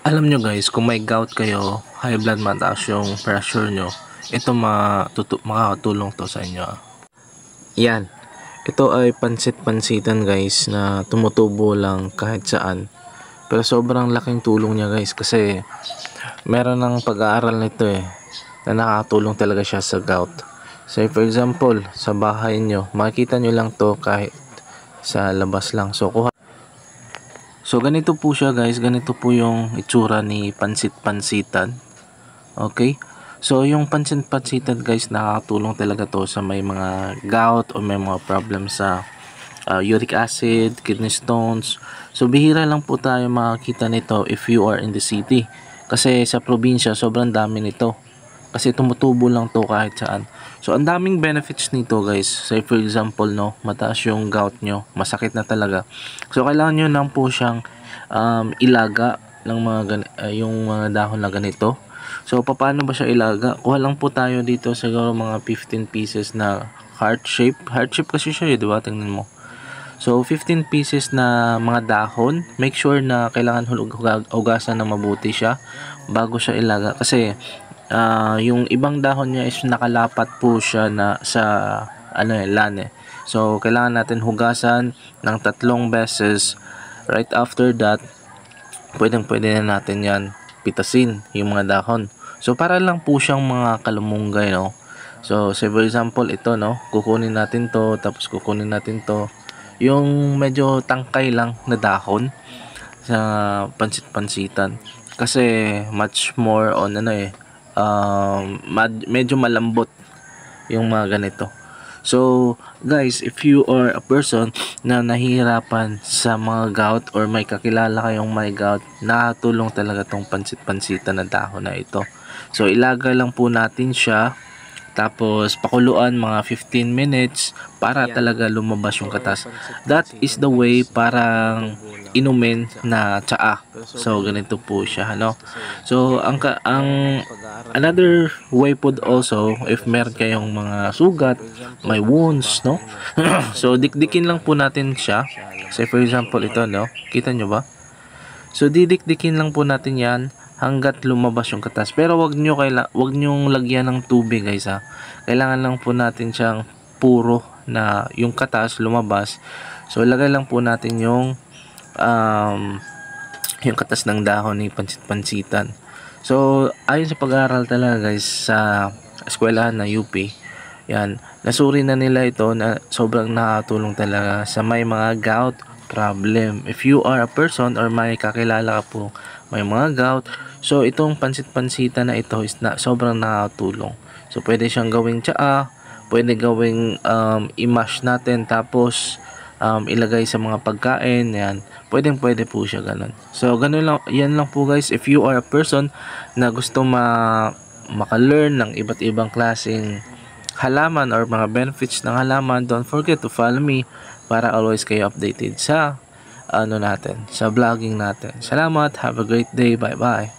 Alam nyo guys, kung may gout kayo, high blood, mataas yung pressure nyo, ito makakatulong to sa inyo. Yan. Ito ay pansit-pansitan guys na tumutubo lang kahit saan. Pero sobrang laking tulong niya guys kasi meron ng pag-aaral nito na nakakatulong talaga siya sa gout. So for example, sa bahay nyo, makikita nyo lang to kahit sa labas lang. So ganito po siya guys, ganito po yung itsura ni pansit-pansitan. Okay? So yung pansit-pansitan guys, nakakatulong talaga to sa may mga gout o may mga problem sa uric acid, kidney stones. So bihira lang po tayo makakita nito if you are in the city. Kasi sa probinsya, sobrang dami nito. Kasi tumutubo lang to kahit saan. So ang daming benefits nito guys. Say for example mataas yung gout nyo, masakit na talaga. So kailangan nyo lang po siyang ilaga ng yung mga dahon na ganito. So paano ba siya ilaga? Kuha lang po tayo dito siguro mga 15 pieces na heart shape. Heart shape kasi siya di ba? Tingnan mo. So 15 pieces na mga dahon. Make sure na kailangan hugasan na mabuti siya bago siya ilaga kasi yung ibang dahon niya is nakalapat po siya na sa lan. So kailangan natin hugasan ng 3 beses. Right after that, pwede na natin yan pitasin yung mga dahon. So para lang po siyang mga kalumunggay So say for example ito kukunin natin to, tapos kukunin natin to, yung medyo tangkay lang na dahon sa pansit-pansitan kasi much more on medyo malambot yung mga ganito. So guys, if you are a person na nahihirapan sa mga gout or may kakilala kayong may gout, nakatulong talaga tong pansit-pansitan na dahon na ito. So ilagay lang po natin siya, tapos pakuluan mga 15 minutes para talaga lumabas yung katas. That is the way parang inumin na tsaa. So ganito po siya So ang another way po also, if meron kayong mga sugat, may wounds so dikdikin lang po natin siya. Say for example ito kita nyo ba? So didikdikin lang po natin yan hanggat lumabas yung katas. Pero wag nyong lagyan ng tubig guys Kailangan lang po natin siyang puro na yung katas lumabas. So lagay lang po natin yung katas ng dahon ni pansit-pansitan. So ayon sa pag-aaral talaga guys sa eskwelahan na UP, yan, nasuri na nila ito na sobrang nakatulong talaga sa may mga gout problem. If you are a person or may kakilala ka po may mga gout, so itong pansit-pansitan na ito is sobrang nakatulong. So pwede siyang gawing tsaa, pwede gawing i-mash natin tapos ilagay sa mga pagkain, yan. Pwede po siya ganun. So ganun lang, yan lang po guys. If you are a person na gusto maka-learn ng iba't ibang klaseng halaman or mga benefits ng halaman, don't forget to follow me para always kayo updated sa sa vlogging natin. Salamat, have a great day, bye bye.